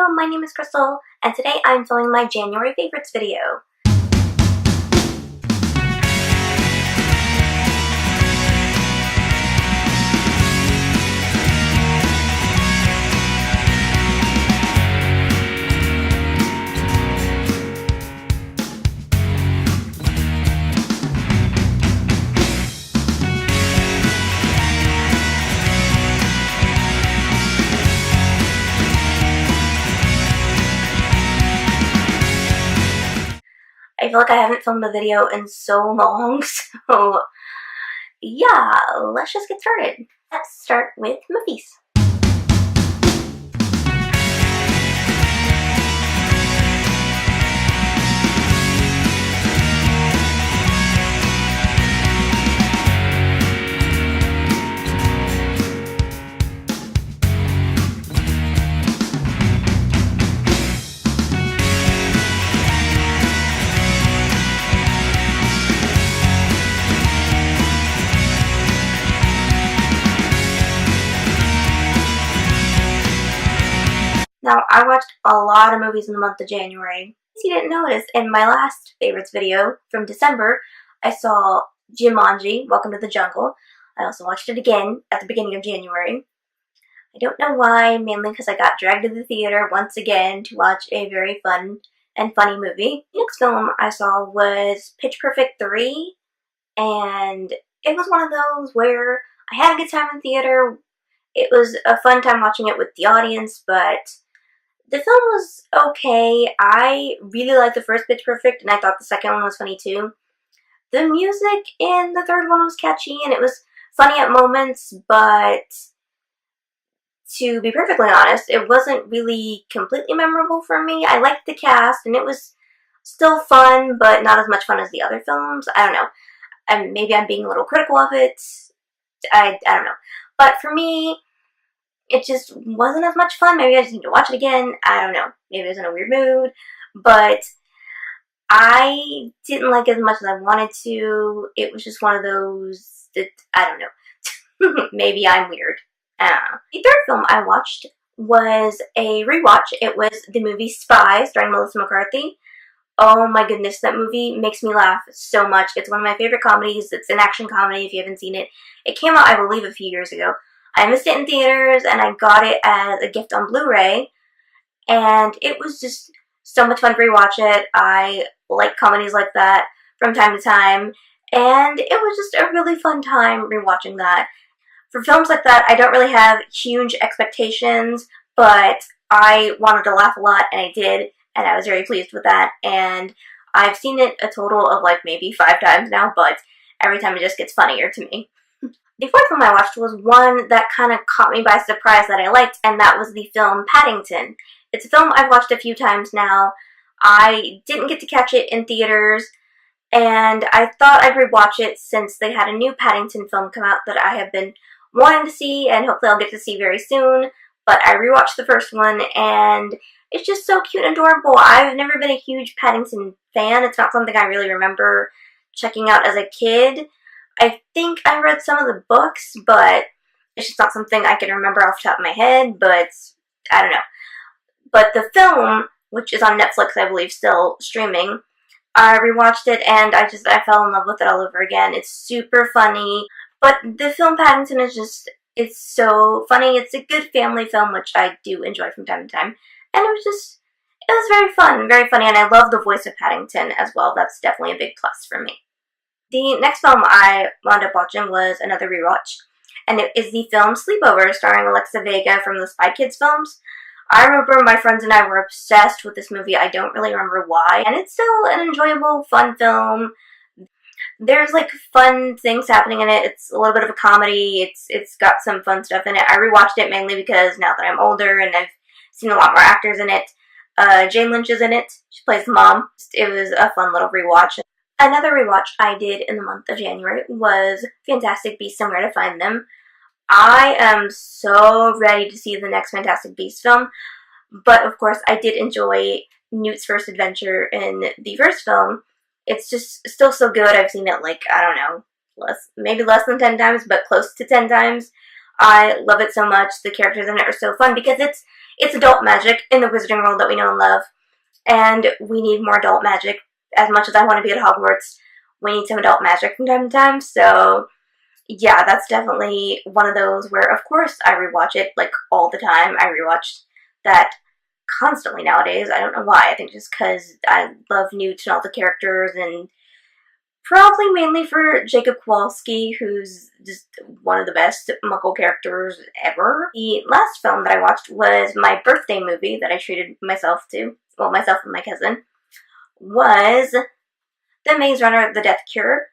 Hello, my name is Krystal, and today I'm filming my January favorites video. I feel like I haven't filmed a video in so long, so yeah, let's just get started. Let's start with movies. Now, I watched a lot of movies in the month of January. If you didn't notice, in my last favorites video from December, I saw Jumanji, Welcome to the Jungle. I also watched it again at the beginning of January. I don't know why, mainly because I got dragged to the theater once again to watch a very fun and funny movie. The next film I saw was Pitch Perfect 3, and it was one of those where I had a good time in theater. It was a fun time watching it with the audience, but the film was okay. I really liked the first Pitch Perfect, and I thought the second one was funny too. The music in the third one was catchy, and it was funny at moments, but to be perfectly honest, it wasn't really completely memorable for me. I liked the cast, and it was still fun, but not as much fun as the other films. I don't know. And maybe I'm being a little critical of it. I don't know. But for me, it just wasn't as much fun. Maybe I just need to watch it again. I don't know. Maybe I was in a weird mood. But I didn't like it as much as I wanted to. It was just one of those that, I don't know. Maybe I'm weird. The third film I watched was a rewatch. It was the movie Spy, starring Melissa McCarthy. Oh my goodness, that movie makes me laugh so much. It's one of my favorite comedies. It's an action comedy if you haven't seen it. It came out, I believe, a few years ago. I missed it in theaters, and I got it as a gift on Blu-ray, and it was just so much fun to rewatch it. I like comedies like that from time to time, and it was just a really fun time rewatching that. For films like that, I don't really have huge expectations, but I wanted to laugh a lot, and I did, and I was very pleased with that, and I've seen it a total of like maybe 5 times now, but every time it just gets funnier to me. The fourth film I watched was one that kind of caught me by surprise that I liked, and that was the film Paddington. It's a film I've watched a few times now. I didn't get to catch it in theaters, and I thought I'd rewatch it since they had a new Paddington film come out that I have been wanting to see, and hopefully I'll get to see very soon. But I rewatched the first one, and it's just so cute and adorable. I've never been a huge Paddington fan. It's not something I really remember checking out as a kid. I think I read some of the books, but it's just not something I can remember off the top of my head, but I don't know. But the film, which is on Netflix, I believe, still streaming, I rewatched it, and I fell in love with it all over again. It's super funny, but the film Paddington is just, it's so funny. It's a good family film, which I do enjoy from time to time, and it was very fun, very funny, and I love the voice of Paddington as well. That's definitely a big plus for me. The next film I wound up watching was another rewatch, and it is the film Sleepover, starring Alexa Vega from the Spy Kids films. I remember my friends and I were obsessed with this movie. I don't really remember why, and it's still an enjoyable, fun film. There's like fun things happening in it. It's a little bit of a comedy. It's got some fun stuff in it. I rewatched it mainly because now that I'm older and I've seen a lot more actors in it. Jane Lynch is in it. She plays the mom. It was a fun little rewatch. Another rewatch I did in the month of January was Fantastic Beasts and Where to Find Them. I am so ready to see the next Fantastic Beasts film, but of course I did enjoy Newt's first adventure in the first film. It's just still so good. I've seen it like, I don't know, maybe less than 10 times, but close to 10 times. I love it so much. The characters in it are so fun because it's adult magic in the wizarding world that we know and love, and we need more adult magic. As much as I want to be at Hogwarts, we need some adult magic from time to time. So yeah, that's definitely one of those where, of course, I rewatch it like all the time. I rewatch that constantly nowadays. I don't know why. I think just because I love Newt and all the characters, and probably mainly for Jacob Kowalski, who's just one of the best Muggle characters ever. The last film that I watched was my birthday movie that I treated myself to, well, myself and my cousin, was The Maze Runner: The Death Cure.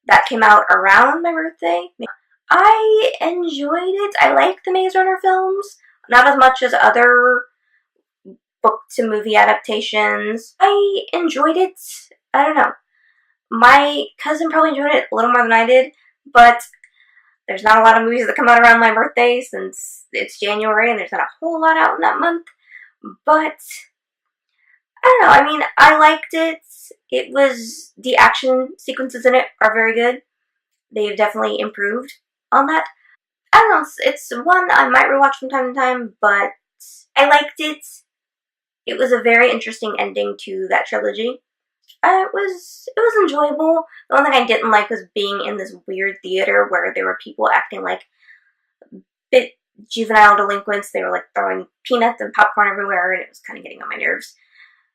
That came out around my birthday. I enjoyed it. I like the Maze Runner films, not as much as other book to movie adaptations. I enjoyed it. I don't know. My cousin probably enjoyed it a little more than I did, but there's not a lot of movies that come out around my birthday since it's January and there's not a whole lot out in that month. But I don't know. I mean, I liked it. The action sequences in it are very good. They've definitely improved on that. I don't know. It's one I might rewatch from time to time, but I liked it. It was a very interesting ending to that trilogy. It was enjoyable. The one thing I didn't like was being in this weird theater where there were people acting like bit juvenile delinquents. They were like throwing peanuts and popcorn everywhere, and it was kind of getting on my nerves.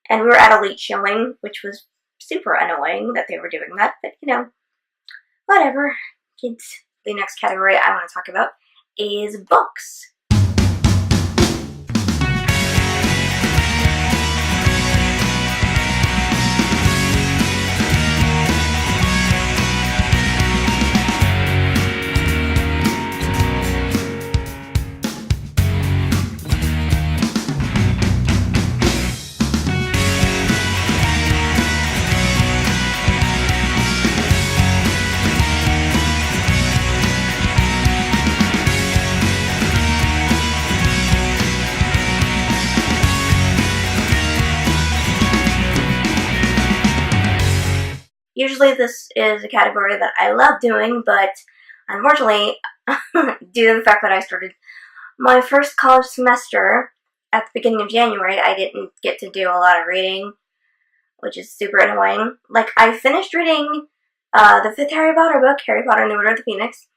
And we were at a late showing, which was super annoying that they were doing that, but you know, whatever. Kids. The next category I want to talk about is books. Usually this is a category that I love doing, but unfortunately, due to the fact that I started my first college semester at the beginning of January, I didn't get to do a lot of reading, which is super annoying. Like, I finished reading the fifth Harry Potter book, Harry Potter and the Order of the Phoenix.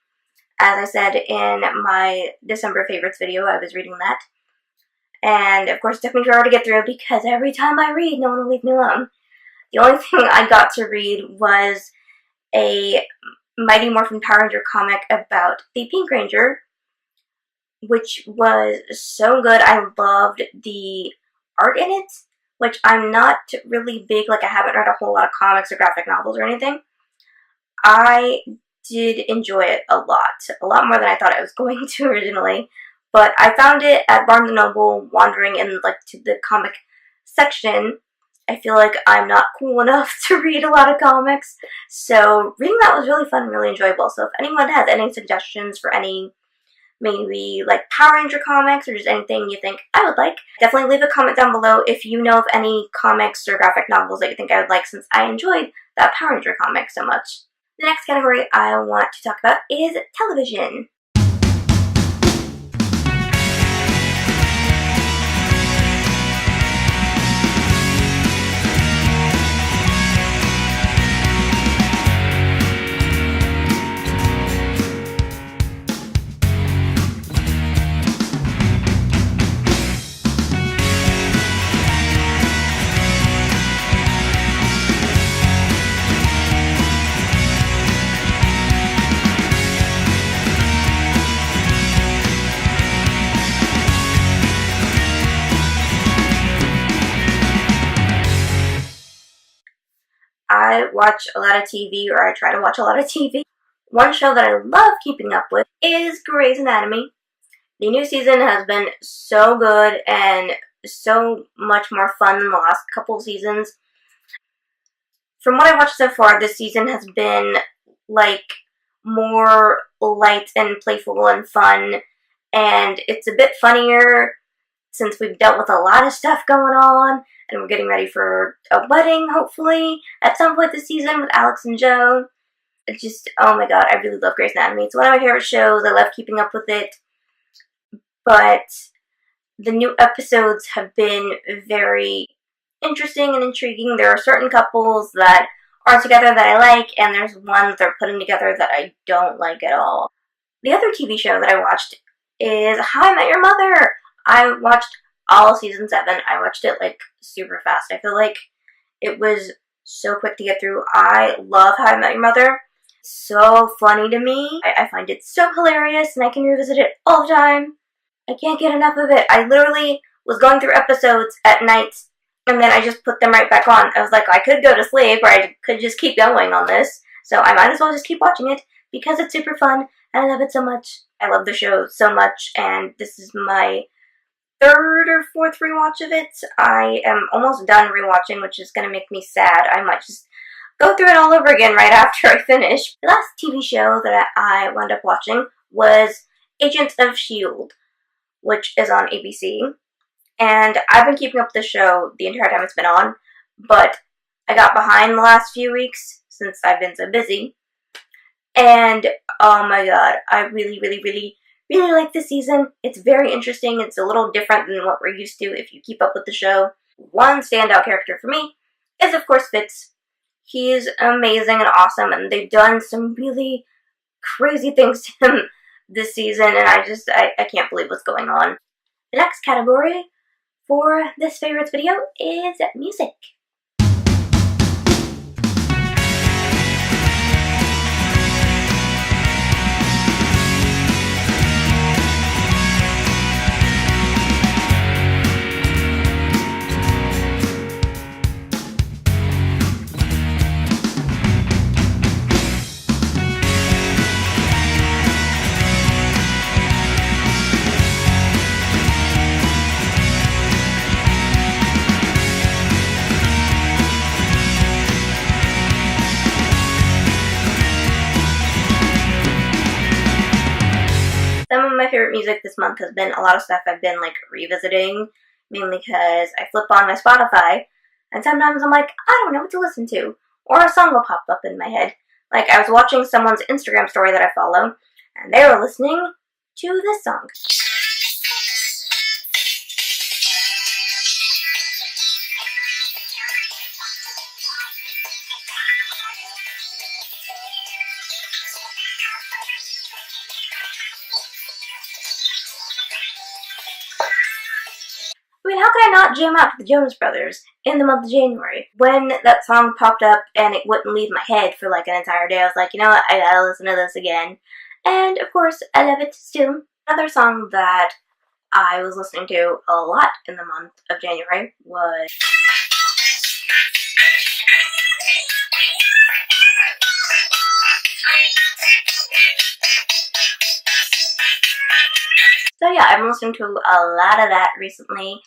As I said in my December favorites video, I was reading that. And of course it took me forever to get through because every time I read, no one will leave me alone. The only thing I got to read was a Mighty Morphin Power Ranger comic about the Pink Ranger, which was so good. I loved the art in it, which I'm not really big, like I haven't read a whole lot of comics or graphic novels or anything. I did enjoy it a lot more than I thought I was going to originally. But I found it at Barnes & Noble, wandering in like to the comic section. I feel like I'm not cool enough to read a lot of comics, so reading that was really fun and really enjoyable. So if anyone has any suggestions for any maybe like Power Ranger comics or just anything you think I would like, definitely leave a comment down below if you know of any comics or graphic novels that you think I would like, since I enjoyed that Power Ranger comic so much. The next category I want to talk about is television. I watch a lot of TV, or I try to watch a lot of TV. One show that I love keeping up with is Grey's Anatomy. The new season has been so good and so much more fun than the last couple of seasons. From what I've watched so far, this season has been like more light and playful and fun, and it's a bit funnier since we've dealt with a lot of stuff going on, and we're getting ready for a wedding, hopefully, at some point this season with Alex and Joe. just, oh my god, I really love Grey's Anatomy. It's one of my favorite shows. I love keeping up with it. But the new episodes have been very interesting and intriguing. There are certain couples that are together that I like, and there's ones they're putting together that I don't like at all. The other TV show that I watched is How I Met Your Mother. I watched all season 7. I watched it like super fast. I feel like it was so quick to get through. I love How I Met Your Mother. So funny to me. I find it so hilarious, and I can revisit it all the time. I can't get enough of it. I literally was going through episodes at night, and then I just put them right back on. I was like, I could go to sleep, or I could just keep going on this. So I might as well just keep watching it, because it's super fun, and I love it so much. I love the show so much, and this is my 3rd or 4th rewatch of it. I am almost done rewatching, which is going to make me sad. I might just go through it all over again right after I finish. The last TV show that I wound up watching was Agents of S.H.I.E.L.D., which is on ABC. And I've been keeping up with the show the entire time it's been on, but I got behind the last few weeks since I've been so busy. And oh my god, I really like this season. It's very interesting. It's a little different than what we're used to if you keep up with the show. One standout character for me is, of course, Fitz. He's amazing and awesome, and they've done some really crazy things to him this season, and I can't believe what's going on. The next category for this favorites video is music. Some of my favorite music this month has been a lot of stuff I've been like revisiting, mainly because I flip on my Spotify, and sometimes I'm like, I don't know what to listen to, or a song will pop up in my head. Like, I was watching someone's Instagram story that I follow, and they were listening to this song. I mean, how could I not jam out to the Jonas Brothers in the month of January? When that song popped up and it wouldn't leave my head for like an entire day, I was like, you know what, I gotta listen to this again. And of course, I love it still. Another song that I was listening to a lot in the month of January was So yeah, I've been listening to a lot of that recently.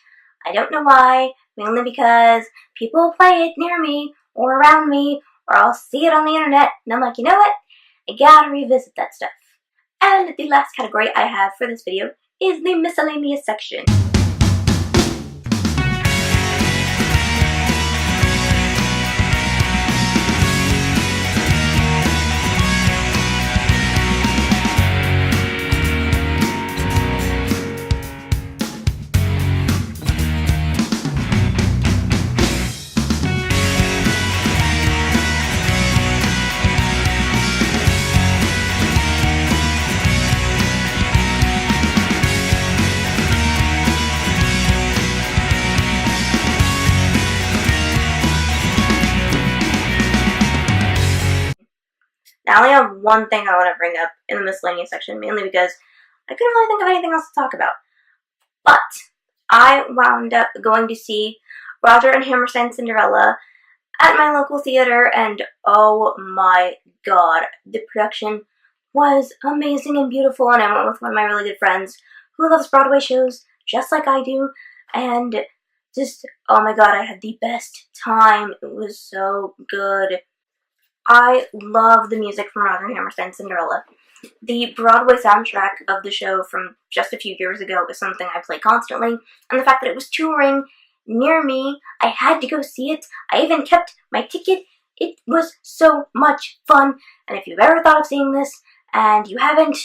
I don't know why, mainly because people play it near me, or around me, or I'll see it on the internet, and I'm like, you know what? I gotta revisit that stuff. And the last category I have for this video is the miscellaneous section. Now, I only have one thing I want to bring up in the miscellaneous section, mainly because I couldn't really think of anything else to talk about. But I wound up going to see Roger and Hammerstein's Cinderella at my local theater, and oh my god, the production was amazing and beautiful, and I went with one of my really good friends who loves Broadway shows just like I do, and just, oh my god, I had the best time. It was so good. I love the music from Roger and Hammerstein's Cinderella. The Broadway soundtrack of the show from just a few years ago is something I play constantly, and the fact that it was touring near me, I had to go see it. I even kept my ticket It was so much fun, and if you've ever thought of seeing this and you haven't,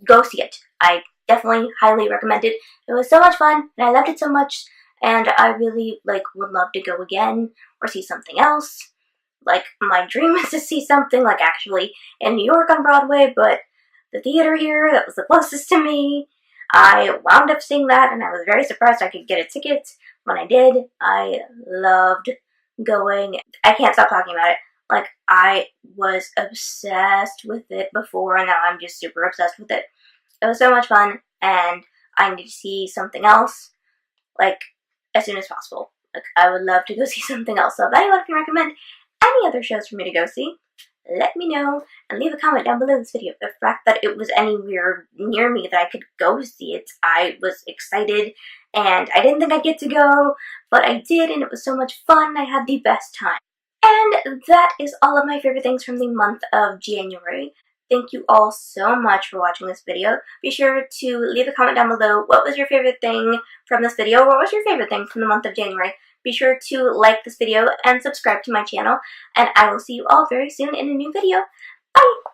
go see it. I definitely highly recommend it. It was so much fun, and I loved it so much, and I really would love to go again or see something else. My dream is to see something actually in New York on Broadway, but the theater here that was the closest to me, I wound up seeing that, and I was very surprised I could get a ticket when I did. I loved going. I can't stop talking about it. I was obsessed with it before, and now I'm just super obsessed with it. It was so much fun, and I need to see something else, as soon as possible. I would love to go see something else, so if anyone can recommend any other shows for me to go see, let me know, and leave a comment down below this video. The fact that it was anywhere near me that I could go see it, I was excited, and I didn't think I'd get to go, but I did, and it was so much fun. I had the best time. And that is all of my favorite things from the month of January. Thank you all so much for watching this video. Be sure to leave a comment down below. What was your favorite thing from this video? What was your favorite thing from the month of January? Be sure to like this video and subscribe to my channel. And I will see you all very soon in a new video. Bye!